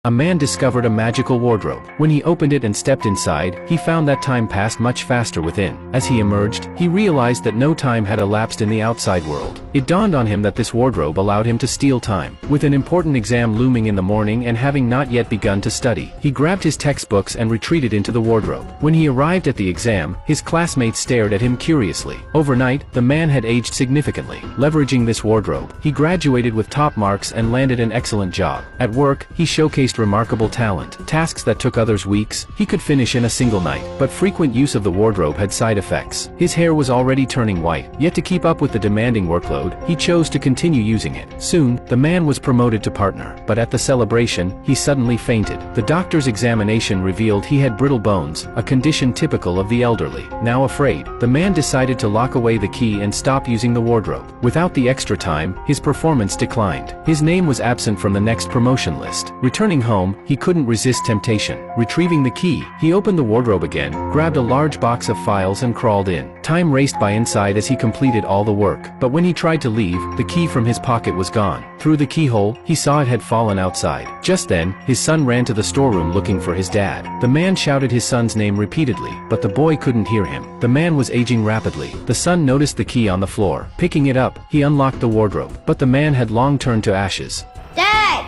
A man discovered a magical wardrobe. When he opened it and stepped inside, he found that time passed much faster within. As he emerged, he realized that no time had elapsed in the outside world. It dawned on him that this wardrobe allowed him to steal time. With an important exam looming in the morning and having not yet begun to study, he grabbed his textbooks and retreated into the wardrobe. When he arrived at the exam, his classmates stared at him curiously. Overnight, the man had aged significantly. Leveraging this wardrobe, he graduated with top marks and landed an excellent job. At work, he showcased remarkable talent. Tasks that took others weeks, he could finish in a single night. But frequent use of the wardrobe had side effects. His hair was already turning white, yet to keep up with the demanding workload, he chose to continue using it. Soon, the man was promoted to partner, but at the celebration, he suddenly fainted. The doctor's examination revealed he had brittle bones, a condition typical of the elderly. Now afraid, the man decided to lock away the key and stop using the wardrobe. Without the extra time, his performance declined. His name was absent from the next promotion list. Returning home, he couldn't resist temptation. Retrieving the key, he opened the wardrobe again, grabbed a large box of files and crawled in. Time raced by inside as he completed all the work. But when he tried to leave, the key from his pocket was gone. Through the keyhole, he saw it had fallen outside. Just then, his son ran to the storeroom looking for his dad. The man shouted his son's name repeatedly, but the boy couldn't hear him. The man was aging rapidly. The son noticed the key on the floor. Picking it up, he unlocked the wardrobe. But the man had long turned to ashes. Dad!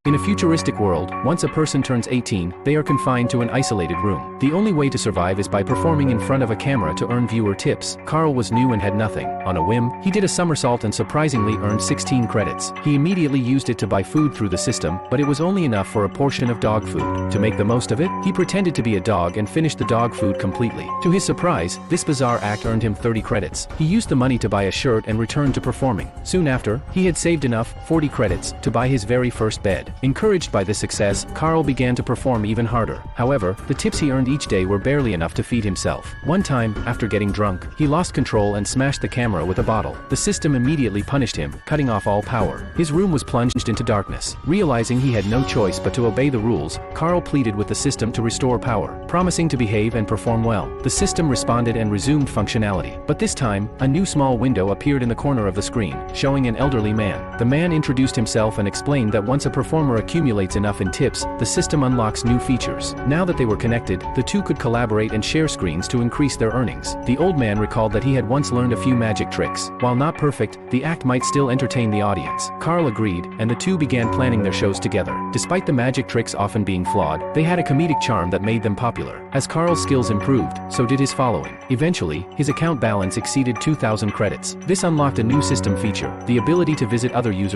In a futuristic world, once a person turns 18, they are confined to an isolated room. The only way to survive is by performing in front of a camera to earn viewer tips. Carl was new and had nothing. On a whim, he did a somersault and surprisingly earned 16 credits. He immediately used it to buy food through the system, but it was only enough for a portion of dog food. To make the most of it, he pretended to be a dog and finished the dog food completely. To his surprise, this bizarre act earned him 30 credits. He used the money to buy a shirt and returned to performing. Soon after, he had saved enough, 40 credits, to buy his very first bed. Encouraged by this success, Carl began to perform even harder. However, the tips he earned each day were barely enough to feed himself. One time, after getting drunk, he lost control and smashed the camera with a bottle. The system immediately punished him, cutting off all power. His room was plunged into darkness. Realizing he had no choice but to obey the rules, Carl pleaded with the system to restore power, promising to behave and perform well. The system responded and resumed functionality. But this time, a new small window appeared in the corner of the screen, showing an elderly man. The man introduced himself and explained that once a performer accumulates enough in tips, the system unlocks new features. Now that they were connected, the two could collaborate and share screens to increase their earnings. The old man recalled that he had once learned a few magic tricks. While not perfect, the act might still entertain the audience. Carl agreed, and the two began planning their shows together. Despite the magic tricks often being flawed, they had a comedic charm that made them popular. As Carl's skills improved, so did his following. Eventually, his account balance exceeded 2,000 credits. This unlocked a new system feature, the ability to visit other users